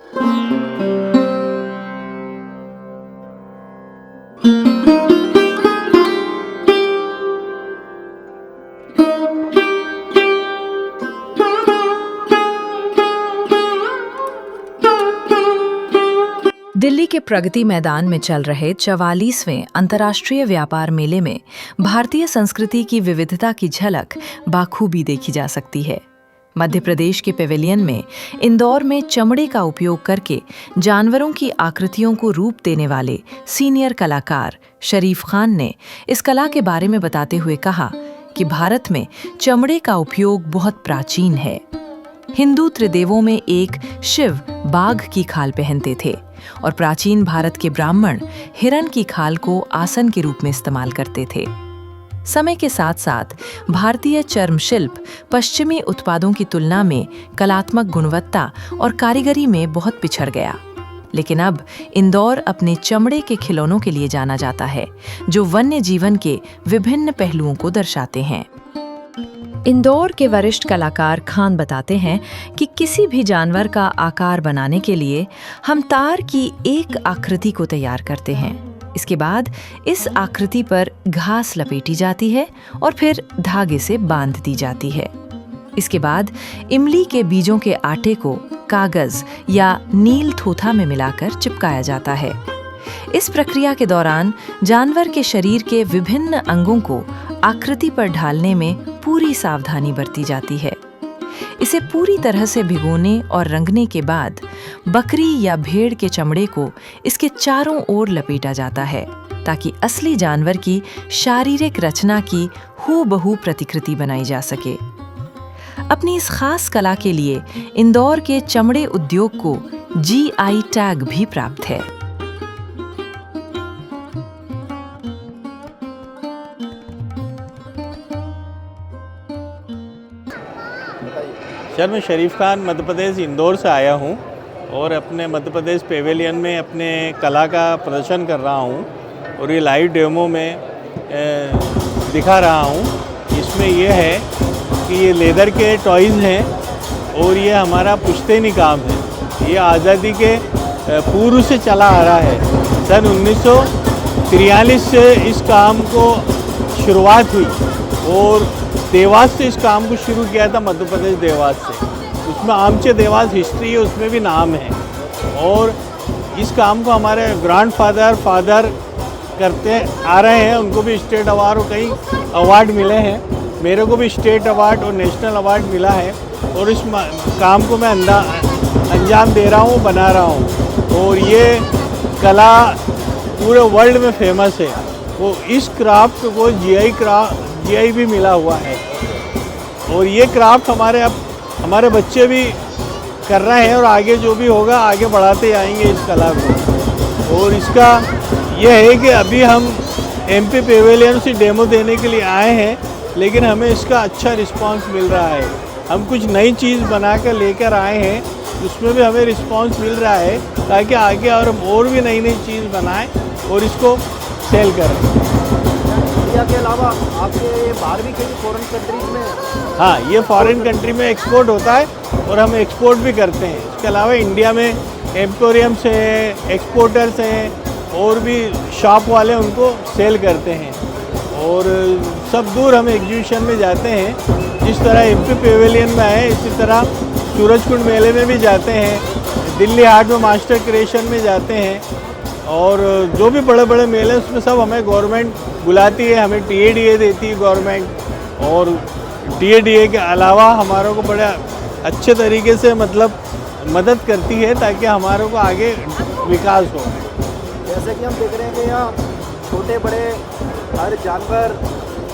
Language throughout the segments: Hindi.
दिल्ली के प्रगति मैदान में चल रहे 44वें अंतर्राष्ट्रीय व्यापार मेले में भारतीय संस्कृति की विविधता की झलक बाखूबी देखी जा सकती है। मध्य प्रदेश के पेविलियन में इंदौर में चमड़े का उपयोग करके जानवरों की आकृतियों को रूप देने वाले सीनियर कलाकार शरीफ खान ने इस कला के बारे में बताते हुए कहा कि भारत में चमड़े का उपयोग बहुत प्राचीन है। हिंदू त्रिदेवों में एक शिव बाघ की खाल पहनते थे और प्राचीन भारत के ब्राह्मण हिरण की खाल को आसन के रूप में इस्तेमाल करते थे। समय के साथ साथ भारतीय चर्म शिल्प पश्चिमी उत्पादों की तुलना में कलात्मक गुणवत्ता और कारीगरी में बहुत पिछड़ गया, लेकिन अब इंदौर अपने चमड़े के खिलौनों के लिए जाना जाता है, जो वन्य जीवन के विभिन्न पहलुओं को दर्शाते हैं। इंदौर के वरिष्ठ कलाकार खान बताते हैं कि किसी भी जानवर का आकार बनाने के लिए हम तार की एक आकृति को तैयार करते हैं। इसके बाद इस आकृति पर घास लपेटी जाती है और फिर धागे से बांध दी जाती है। इसके बाद इमली के बीजों के आटे को कागज या नील थोथा में मिलाकर चिपकाया जाता है। इस प्रक्रिया के दौरान जानवर के शरीर के विभिन्न अंगों को आकृति पर ढालने में पूरी सावधानी बरती जाती है। इसे पूरी तरह से भिगोने और रंगने के बाद बकरी या भेड़ के चमड़े को इसके चारों ओर लपेटा जाता है, ताकि असली जानवर की शारीरिक रचना की हूबहू प्रतिकृति बनाई जा सके। अपनी इस खास कला के लिए इंदौर के चमड़े उद्योग को GI टैग भी प्राप्त है। सर, मैं शरीफ खान मध्य प्रदेश इंदौर से आया हूँ और अपने मध्य प्रदेश पेविलियन में अपने कला का प्रदर्शन कर रहा हूँ और ये लाइव डेमो में दिखा रहा हूँ। इसमें ये है कि ये लेदर के टॉयज़ हैं और ये हमारा पुश्तैनी काम है। ये आज़ादी के पूर्व से चला आ रहा है। सन 1943 से इस काम को शुरुआत हुई और देवास से इस काम को शुरू किया था, मध्य प्रदेश देवास से। उसमें आमचे देवास हिस्ट्री है, उसमें भी नाम है। और इस काम को हमारे फादर करते आ रहे हैं। उनको भी स्टेट अवार्ड और कई अवार्ड मिले हैं। मेरे को भी स्टेट अवार्ड और नेशनल अवार्ड मिला है और इस काम को मैं अंजाम दे रहा हूँ, बना रहा हूँ। और ये कला पूरे वर्ल्ड में फेमस है। वो इस क्राफ्ट को GI भी मिला हुआ है और ये क्राफ्ट हमारे बच्चे भी कर रहे हैं और आगे जो भी होगा आगे बढ़ाते आएंगे इस कला को। और इसका यह है कि अभी हम MP पेविलियन से डेमो देने के लिए आए हैं, लेकिन हमें इसका अच्छा रिस्पांस मिल रहा है। हम कुछ नई चीज़ बना कर लेकर आए हैं, उसमें भी हमें रिस्पांस मिल रहा है, ताकि आगे और भी नई चीज़ बनाएं और इसको सेल करें। इंडिया के अलावा आपके बाहर भी कई फॉरेन कंट्रीज में? हाँ, ये फॉरेन कंट्री में एक्सपोर्ट होता है और हम एक्सपोर्ट भी करते हैं। इसके अलावा इंडिया में एम्पोरियम्स हैं, एक्सपोर्टर्स हैं और भी शॉप वाले उनको सेल करते हैं। और सब दूर हम एग्जीबिशन में जाते हैं। जिस तरह MP पेविलियन में आए, इसी तरह सूरजकुंड मेले में भी जाते हैं, दिल्ली हाट में मास्टर क्रिएशन में जाते हैं और जो भी बड़े बड़े मेले हैं उसमें सब हमें गवर्नमेंट बुलाती है, हमें TADA देती है गवर्नमेंट। और TADA के अलावा हमारों को बड़े अच्छे तरीके से मदद करती है, ताकि हमारों को आगे विकास हो। जैसे कि हम देख रहे हैं कि यहाँ छोटे बड़े हर जानवर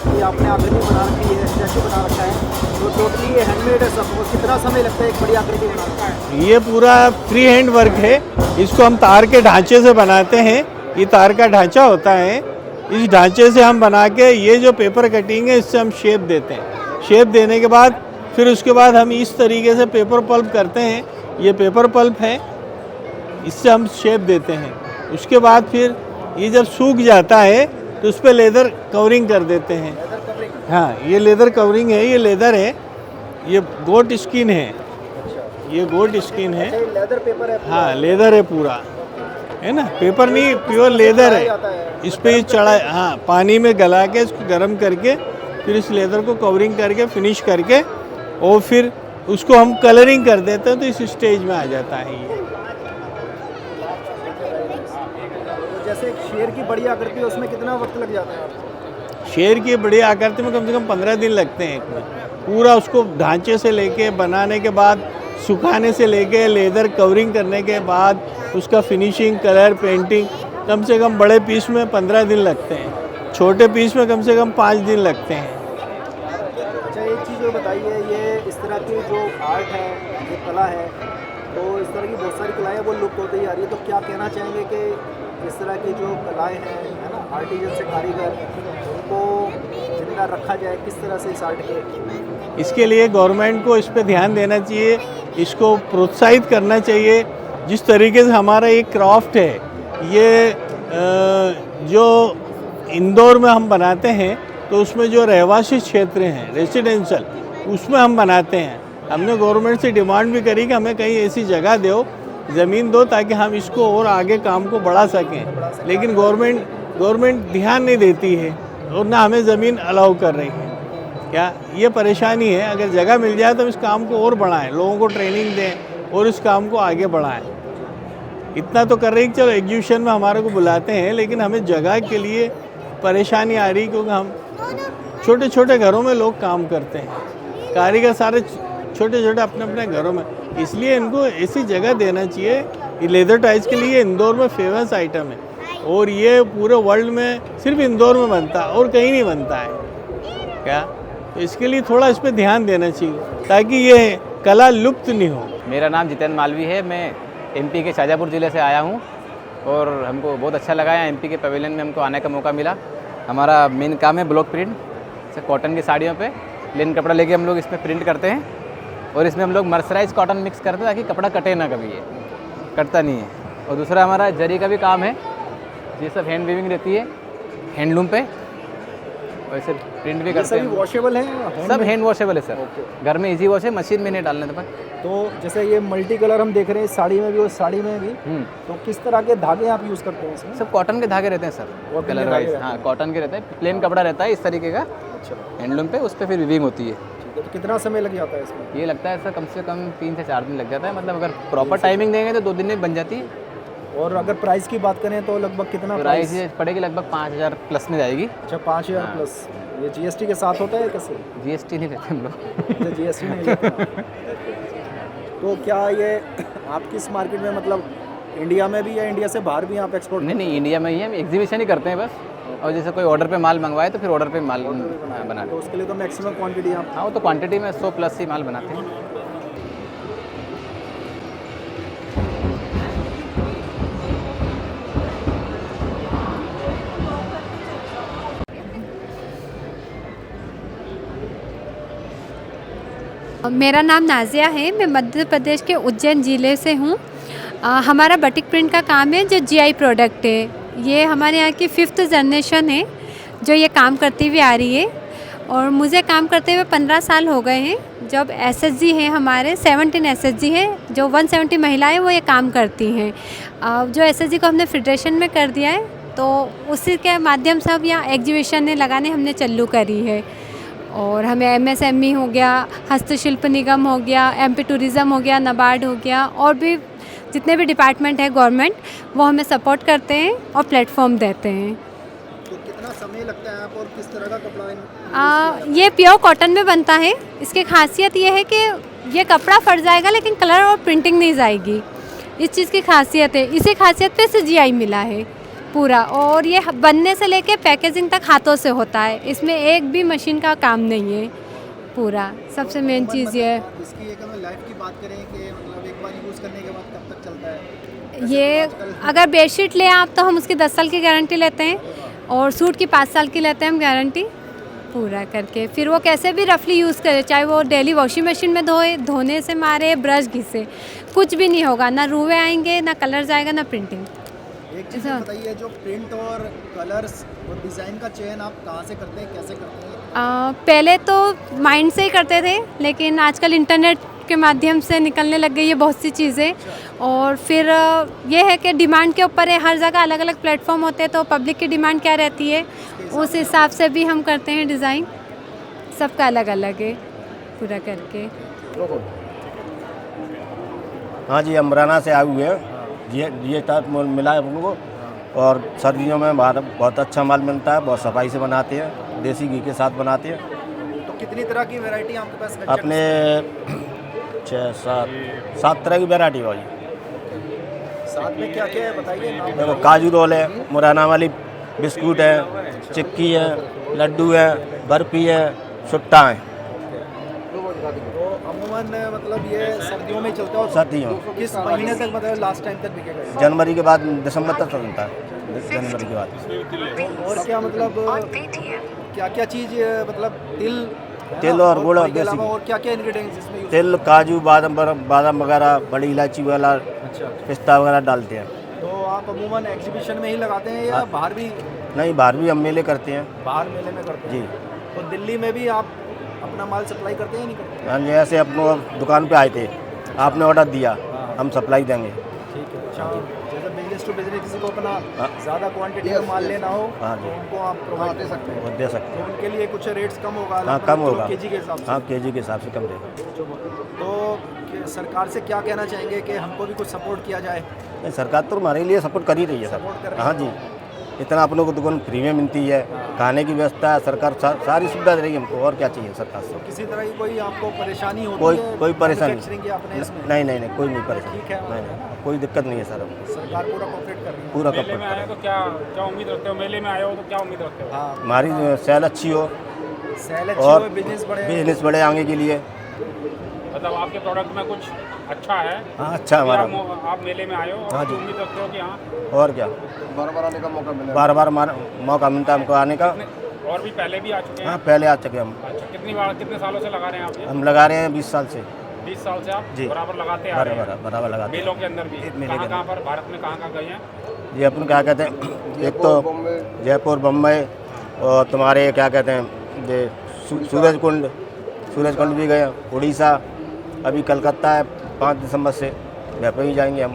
की आपने आकृति बना रखी है, स्टैचू बना रखा है, तो टोटली ये हैंडमेड है सब। वो कितना समय लगता है एक बड़ी आकृति बनाने में? ये पूरा फ्री हैंड वर्क है। इसको हम तार के ढांचे से बनाते हैं। ये तार का ढांचा होता है, इस ढांचे से हम बना के ये जो पेपर कटिंग है इससे हम शेप देते हैं। शेप देने के बाद फिर उसके बाद हम इस तरीके से पेपर पल्प करते हैं। ये पेपर पल्प है, इससे हम शेप देते हैं। उसके बाद फिर ये जब सूख जाता है तो उस पर लेदर कवरिंग कर देते हैं। हाँ, ये लेदर कवरिंग है, ये लेदर है, ये गोट स्किन है। ये गोट स्किन है। ये लेदर पेपर है पूरा। हाँ लेदर है पूरा, है ना, पेपर नहीं प्योर लेदर है। इस पे चढ़ा, हाँ पानी में गला के इसको गर्म करके फिर इस लेदर को कवरिंग करके फिनिश करके और फिर उसको हम कलरिंग कर देते हैं तो इस स्टेज में आ जाता है ये। तो जैसे एक शेर की बड़ी आकृति है उसमें कितना वक्त लग जाता है? शेर की बड़ी आकृति में कम से कम 15 दिन लगते हैं एक में। पूरा उसको ढांचे से लेके बनाने के बाद सुखाने से लेके लेदर कवरिंग करने के बाद उसका फिनिशिंग कलर पेंटिंग कम से कम बड़े पीस में 15 दिन लगते हैं, छोटे पीस में कम से कम 5 दिन लगते हैं। अच्छा एक चीज़ और बताइए, ये इस तरह की जो आर्ट है, ये कला है, तो इस तरह की बहुत सारी कलाएँ वो लुप्त होती जा रही है, तो क्या कहना चाहेंगे कि इस तरह की जो कलाएँ हैं, है ना, आर्टिजन से कारीगर, उनको जिंदा रखा जाए किस तरह से इस आर्ट के? इसके लिए गवर्नमेंट को इस पे ध्यान देना चाहिए, इसको प्रोत्साहित करना चाहिए। जिस तरीके से हमारा ये क्राफ्ट है, ये जो इंदौर में हम बनाते हैं तो उसमें जो रहवासी क्षेत्र हैं रेसिडेंशियल, उसमें हम बनाते हैं। हमने गवर्नमेंट से डिमांड भी करी कि हमें कहीं ऐसी जगह दो, ज़मीन दो, ताकि हम इसको और आगे काम को बढ़ा सकें, लेकिन गवर्नमेंट ध्यान नहीं देती है और ना हमें ज़मीन अलाउ कर रही है। क्या ये परेशानी है? अगर जगह मिल जाए तो हम इस काम को और बढ़ाएं, लोगों को ट्रेनिंग दें और इस काम को आगे बढ़ाएं। इतना तो कर रही कि चलो एग्जीबिशन में हमारे को बुलाते हैं, लेकिन हमें जगह के लिए परेशानी आ रही, क्योंकि हम छोटे छोटे घरों में लोग काम करते हैं, कारीगर सारे छोटे छोटे अपने अपने घरों में, इसलिए इनको ऐसी जगह देना चाहिए। ये लेदर टाइल्स के लिए इंदौर में फेमस आइटम है और ये पूरे वर्ल्ड में सिर्फ इंदौर में बनता है और कहीं नहीं बनता है। क्या तो इसके लिए थोड़ा इस पर ध्यान देना चाहिए ताकि ये कला लुप्त नहीं हो। मेरा नाम जितेंद्र मालवी है, मैं एमपी के शाजापुर ज़िले से आया हूँ और हमको बहुत अच्छा लगा है। एमपी के पवेलियन में हमको आने का मौका मिला। हमारा मेन काम है ब्लॉक प्रिंट, जैसे कॉटन की साड़ियों पे लिनन कपड़ा लेके हम लोग इसमें प्रिंट करते हैं और इसमें हम लोग मर्सराइज कॉटन मिक्स करते हैं ताकि कपड़ा कटे ना, कभी ये कटता नहीं है। और दूसरा हमारा जरी का भी काम है, ये सब हैंड वीविंग रहती है हैंडलूम पे, वैसे प्रिंट भी करते हैं। सभी वॉशेबल हैं? सब हैंड वॉशेबल है सर, घर में इजी वॉश है, मशीन में नहीं डालने पर। तो जैसे ये मल्टी कलर हम देख रहे हैं साड़ी में भी और साड़ी में भी, तो किस तरह के धागे आप यूज़ करते हैं इसमें? सब कॉटन के धागे रहते हैं सर, और कलर वाइज। हाँ कॉटन के रहते हैं, प्लेन कपड़ा रहता है इस तरीके का अच्छा, हैंडलूम पे, उस पर फिर वीविंग होती है। ठीक है। तो कितना समय लग जाता है इसमें? ये लगता है सर कम से कम 3 से 4 दिन लग जाता है, मतलब अगर प्रॉपर टाइमिंग देंगे तो 2 दिन में बन जाती है। और अगर प्राइस की बात करें तो लगभग कितना प्राइस ये पड़ेगी? लगभग 5000 प्लस में जाएगी। अच्छा 5000 प्लस। ये जीएसटी के साथ होता है कैसे? जीएसटी नहीं लेते हम लोग। जीएसटी नहीं लेते। तो क्या ये आप किस मार्केट में, मतलब इंडिया में भी या इंडिया से बाहर भी आप एक्सपोर्ट? नहीं, इंडिया में ही हम एग्जीबिशन ही करते हैं बस, और जैसे कोई ऑर्डर पे माल मंगवाए तो फिर ऑर्डर पे माल बनाते तो उसके लिए तो मैक्सिमम क्वांटिटी आप? हाँ वो तो क्वांटिटी में 100 प्लस ही माल बनाते हैं। मेरा नाम नाजिया है, मैं मध्य प्रदेश के उज्जैन ज़िले से हूँ। हमारा बटिक प्रिंट का काम है जो जीआई प्रोडक्ट है। ये हमारे यहाँ की 5th जनरेशन है जो ये काम करती हुई आ रही है और मुझे काम करते हुए 15 साल हो गए हैं। जब एसएचजी है हमारे 17 एसएचजी है, जो 170 महिलाएं वो ये काम करती हैं। जो एसएचजी को हमने फेडरेशन में कर दिया है तो उसी के माध्यम से अब यहाँ एग्जीबिशन लगाने हमने चालू करी है। और हमें एमएसएमई हो गया, हस्तशिल्प निगम हो गया, एमपी टूरिज़्म हो गया, नाबार्ड हो गया, और भी जितने भी डिपार्टमेंट है गवर्नमेंट वो हमें सपोर्ट करते हैं और प्लेटफॉर्म देते हैं। तो कितना समय लगता है आप और किस तरह का कपड़ा? ये प्योर कॉटन में बनता है। इसकी खासियत ये है कि ये कपड़ा फट जाएगा लेकिन कलर और प्रिंटिंग नहीं जाएगी, इस चीज़ की खासियत है। इसी खासियत पे से जीआई मिला है पूरा, और ये बनने से लेके पैकेजिंग तक हाथों से होता है, इसमें एक भी मशीन का काम नहीं है पूरा। सबसे मेन चीज़ ये है। इसकी एक अगर लाइफ की बात करें कि मतलब एक बार यूज़ करने के बाद कब तक चलता है? ये अगर बेडशीट ले आप तो हम उसकी 10 साल की गारंटी लेते हैं और सूट की 5 साल की लेते हैं हम गारंटी पूरा करके। फिर वो कैसे भी रफली यूज़ करे, चाहे वो डेली वॉशिंग मशीन में धोए, धोने से मारे, ब्रश घिसे, कुछ भी नहीं होगा, ना रुए आएंगे, ना कलर जाएगा, ना प्रिंटिंग। एक चीज़ बताइए, जो प्रिंट और कलर्स और डिज़ाइन का चयन आप कहाँ से करते हैं, कैसे करते हैं? पहले तो माइंड से ही करते थे, लेकिन आजकल इंटरनेट के माध्यम से निकलने लग गई है बहुत सी चीज़ें। और फिर ये है कि डिमांड के ऊपर है, हर जगह अलग अलग प्लेटफॉर्म होते हैं, तो पब्लिक की डिमांड क्या रहती है उस हिसाब से भी हम करते हैं डिज़ाइन। सबका अलग अलग है पूरा करके। हाँ जी, अमराना से आए हुए हैं। ये टाइप मिला है उनको। और सर्दियों में बहुत अच्छा माल मिलता है, बहुत सफाई से बनाते हैं, देसी घी के साथ बनाते हैं। तो कितनी तरह की वैरायटी आपके पास? अपने 6-7 तरह की वैरायटी है भाई। साथ में क्या क्या है बताइए नाम। देखो, काजू रोल है, मुरैना वाली बिस्कुट है, चिक्की है, लड्डू है, बर्फी है, सुट्टा है। तो अमूमन मतलब ये सर्दियों में चलता है। सर्दियों किस महीने तक मतलब लास्ट टाइम तक बिकेगा? जनवरी के बाद दिसंबर तक चलता है। जनवरी के बाद। और क्या मतलब क्या क्या चीज़ मतलब तिल और गुड़ और के देसी अलावा घी। और क्या क्या इंग्रेडिएंट्स इसमें यूज़? तिल, काजू, बादाम वगैरह, बड़ी इलायची वाला, अच्छा, पिस्ता वगैरह डालते हैं। तो आप अमूमन एग्जीबिशन में ही लगाते हैं या बाहर भी? नहीं, बाहर भी हम मेले करते हैं बाहर मेले में करते हैं जी। तो दिल्ली में भी आप अपना माल सप्लाई करते हैं या नहीं करते? हाँ जी, ऐसे अपने दुकान पे आए थे, आपने ऑर्डर दिया, हम सप्लाई देंगे। ठीक है। अच्छा, जैसे बिजनेस टू बिजनेस किसी को अपना हाँ। ज़्यादा क्वांटिटी में माल लेना हो हाँ तो जी। उनको आप प्रोवाइड दे सकते हैं। वो दे सकते तो उनके लिए कुछ रेट्स कम होगा? हाँ, कम होगा। केजी के हिसाब से? हाँ, केजी के हिसाब से कम रहेगा। तो सरकार से क्या कहना चाहेंगे कि हमको भी कुछ सपोर्ट किया जाए? नहीं, सरकार तो हमारे लिए सपोर्ट कर ही रही है सपोर्ट कर सर। रही है। हाँ जी, इतना अपनों को दुकान फ्री में मिलती है, खाने की व्यवस्था है, सरकार सारी सुविधा दे रही है हमको। और क्या चाहिए सरकार से? तो किसी तरह की कोई आपको परेशानी होती कोई है? कोई परेशानी manufacturing की आपने इसमें? नहीं, कोई नहीं परेशानी। ठीक है। नहीं, कोई दिक्कत नहीं है सर हमको। सरकार पूरा कोऑपरेट कर रही है। पूरा मेले कपड़ा में आए तो क्या क्या उम्मीद रखते हो? मेले में आए हो तो क्या उम्मीद रखते हो? हाँ, हमारी सेल अच्छी हो सेल अच्छी और हो, बिजनेस बढ़े। बिजनेस बढ़े आगे के लिए। मतलब आपके प्रोडक्ट में कुछ अच्छा है? हाँ, अच्छा अभी हमारा। आप मेले में आए हो और हाँ जी। उम्मीद रखते हो कि हाँ और क्या, बार-बार आने का मौका मिले। बार मौका मिलता है हमको आने का। और भी पहले भी आ चुके हैं? हाँ, पहले आ चुके हम। अच्छा, कितने सालों से लगा रहे हैं आप ये? हम लगा रहे हैं 20 साल से। 20 साल से आप जी। बराबर लगाते आ रहे हैं? बराबर लगाते हैं। मेलों के अंदर भी मेले के कहाँ पर भारत में कहाँ गए हैं? ये अपन क्या कहते हैं, एक तो जयपुर, बम्बई, और तुम्हारे क्या कहते हैं ये सूरज कुंड भी गए, उड़ीसा, अभी कलकत्ता है 5 दिसंबर से, वहाँ पे ही जाएंगे हम।